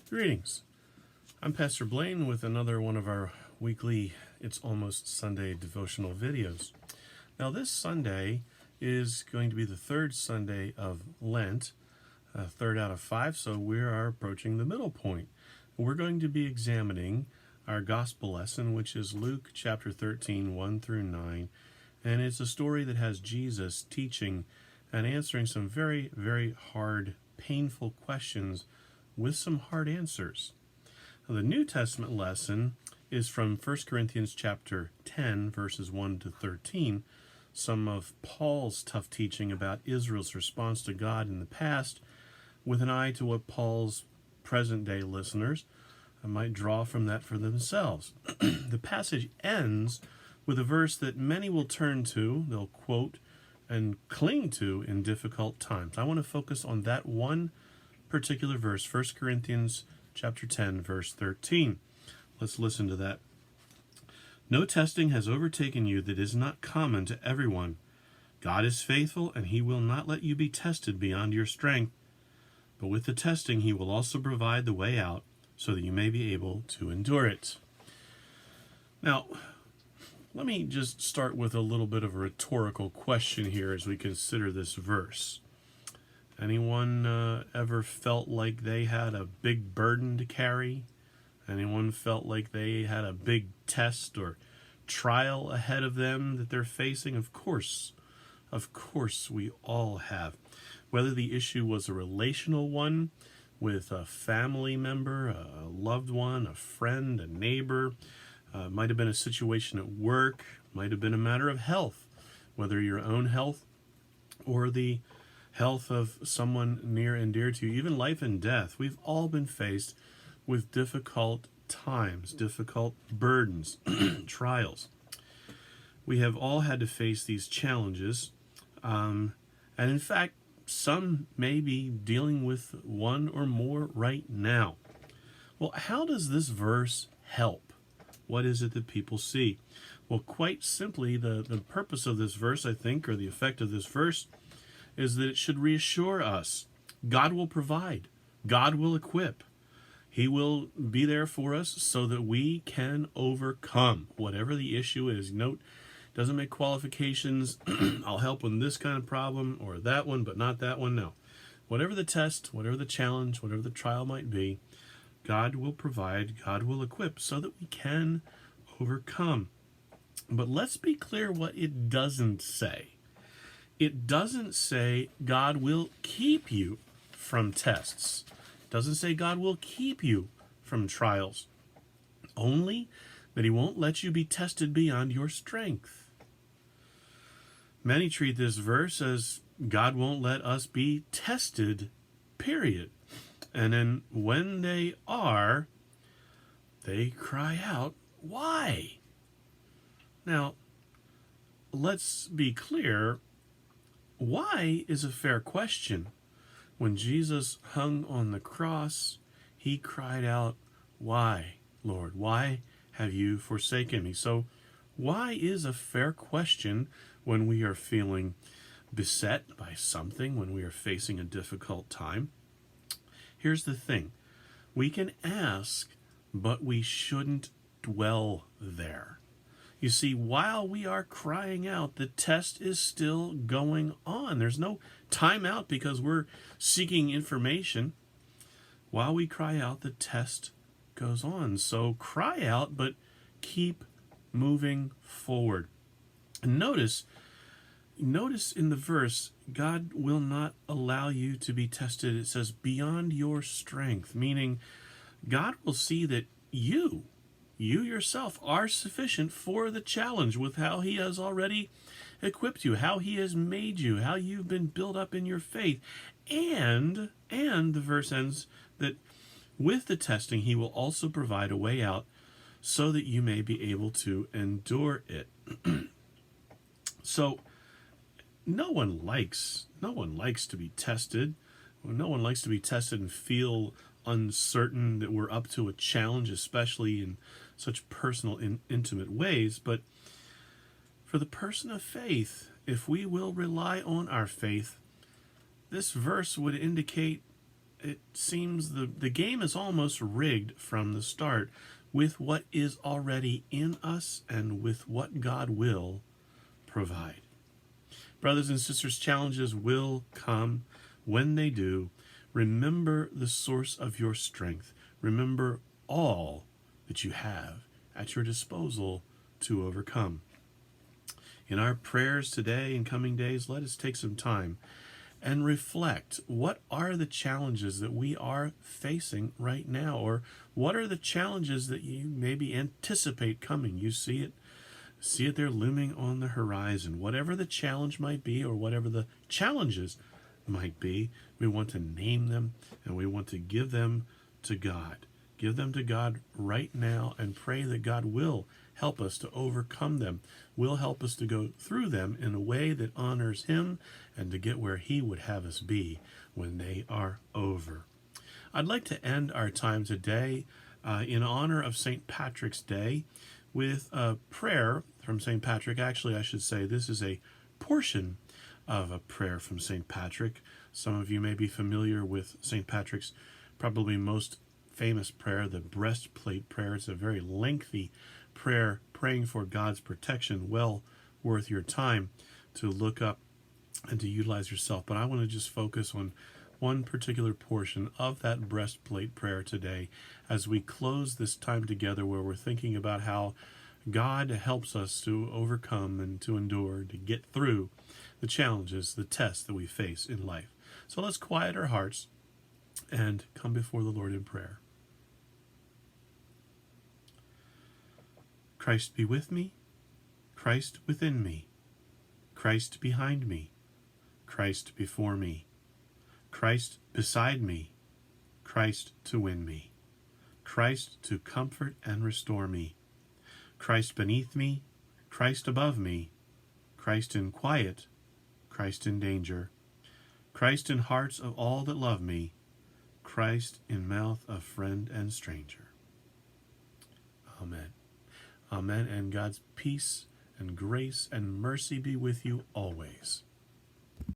Greetings. I'm Pastor Blaine with another one of our weekly It's Almost Sunday devotional videos. Now this Sunday is going to be the third Sunday of Lent, third out of 5, so we are approaching the middle point. We're going to be examining our gospel lesson, which is Luke chapter 13, 1 through 9, and it's a story that has Jesus teaching and answering some very, very hard, painful questions with some hard answers. Now, the New Testament lesson is from 1 Corinthians chapter 10, verses 1 to 13, some of Paul's tough teaching about Israel's response to God in the past, with an eye to what Paul's present-day listeners might draw from that for themselves. The passage ends with a verse that many will turn to, they'll quote, and cling to in difficult times. I want to focus on that one particular verse, 1 Corinthians chapter 10, verse 13. Let's listen to that. No testing has overtaken you that is not common to everyone. God is faithful, and he will not let you be tested beyond your strength. But with the testing, he will also provide the way out so that you may be able to endure it. Now, let me just start with a little bit of a rhetorical question here as we consider this verse. Anyone ever felt like they had a big burden to carry? Anyone felt like they had a big test or trial ahead of them that they're facing? Of course we all have. Whether the issue was a relational one with a family member, a loved one, a friend, a neighbor, might have been a situation at work, might have been a matter of health, whether your own health or the health of someone near and dear to you, even life and death. We've all been faced with difficult times, difficult burdens, trials. We have all had to face these challenges, and in fact, some may be dealing with one or more right now. Well, how does this verse help? What is it that people see? Well, quite simply, the purpose of this verse, I think, or the effect of this verse, is that it should reassure us. God will provide. God will equip. He will be there for us so that we can overcome whatever the issue is. Note, doesn't make qualifications. I'll help with this kind of problem or that one, but not that one. No. Whatever the test, whatever the challenge, whatever the trial might be, God will provide, God will equip so that we can overcome. But let's be clear what it doesn't say. It doesn't say God will keep you from tests. It doesn't say God will keep you from trials. Only that he won't let you be tested beyond your strength. Many treat this verse as God won't let us be tested, period. And then when they are, they cry out, why? Now, let's be clear. Why is a fair question. When Jesus hung on the cross, he cried out, why, Lord? Why have you forsaken me? So why is a fair question when we are feeling beset by something, when we are facing a difficult time? Here's the thing. We can ask, but we shouldn't dwell there. You see, while we are crying out, the test is still going on. There's no time out because we're seeking information. While we cry out, the test goes on. So cry out, but keep moving forward. And notice in the verse, God will not allow you to be tested. It says beyond your strength, meaning God will see that you yourself are sufficient for the challenge with how he has already equipped you, how he has made you, how you've been built up in your faith. And the verse ends that with the testing, he will also provide a way out so that you may be able to endure it. So no one likes to be tested. No one likes to be tested and feel uncertain that we're up to a challenge, especially in such personal and intimate ways. But for the person of faith, if we will rely on our faith, this verse would indicate it seems the game is almost rigged from the start with what is already in us and with what God will provide. Brothers and sisters, challenges will come. When they do, remember the source of your strength. Remember all that you have at your disposal to overcome. In our prayers today and coming days, let us take some time and reflect. What are the challenges that we are facing right now? Or what are the challenges that you maybe anticipate coming? You see it there looming on the horizon. Whatever the challenge might be, or whatever the challenges might be, we want to name them and we want to give them to God. Give them to God right now and pray that God will help us to overcome them, will help us to go through them in a way that honors Him and to get where He would have us be when they are over. I'd like to end our time today in honor of St. Patrick's Day with a prayer from St. Patrick. Actually, I should say this is a portion of a prayer from St. Patrick. Some of you may be familiar with St. Patrick's probably most famous prayer, the breastplate prayer. It's a very lengthy prayer praying for God's protection, well worth your time to look up and to utilize yourself. But I want to just focus on one particular portion of that breastplate prayer today as we close this time together, where we're thinking about how God helps us to overcome and to endure, to get through the challenges, the tests that we face in life. So let's quiet our hearts and come before the Lord in prayer. Christ be with me, Christ within me, Christ behind me, Christ before me, Christ beside me, Christ to win me, Christ to comfort and restore me, Christ beneath me, Christ above me, Christ in quiet, Christ in danger, Christ in hearts of all that love me, Christ in mouth of friend and stranger. Amen. Amen, and God's peace and grace and mercy be with you always.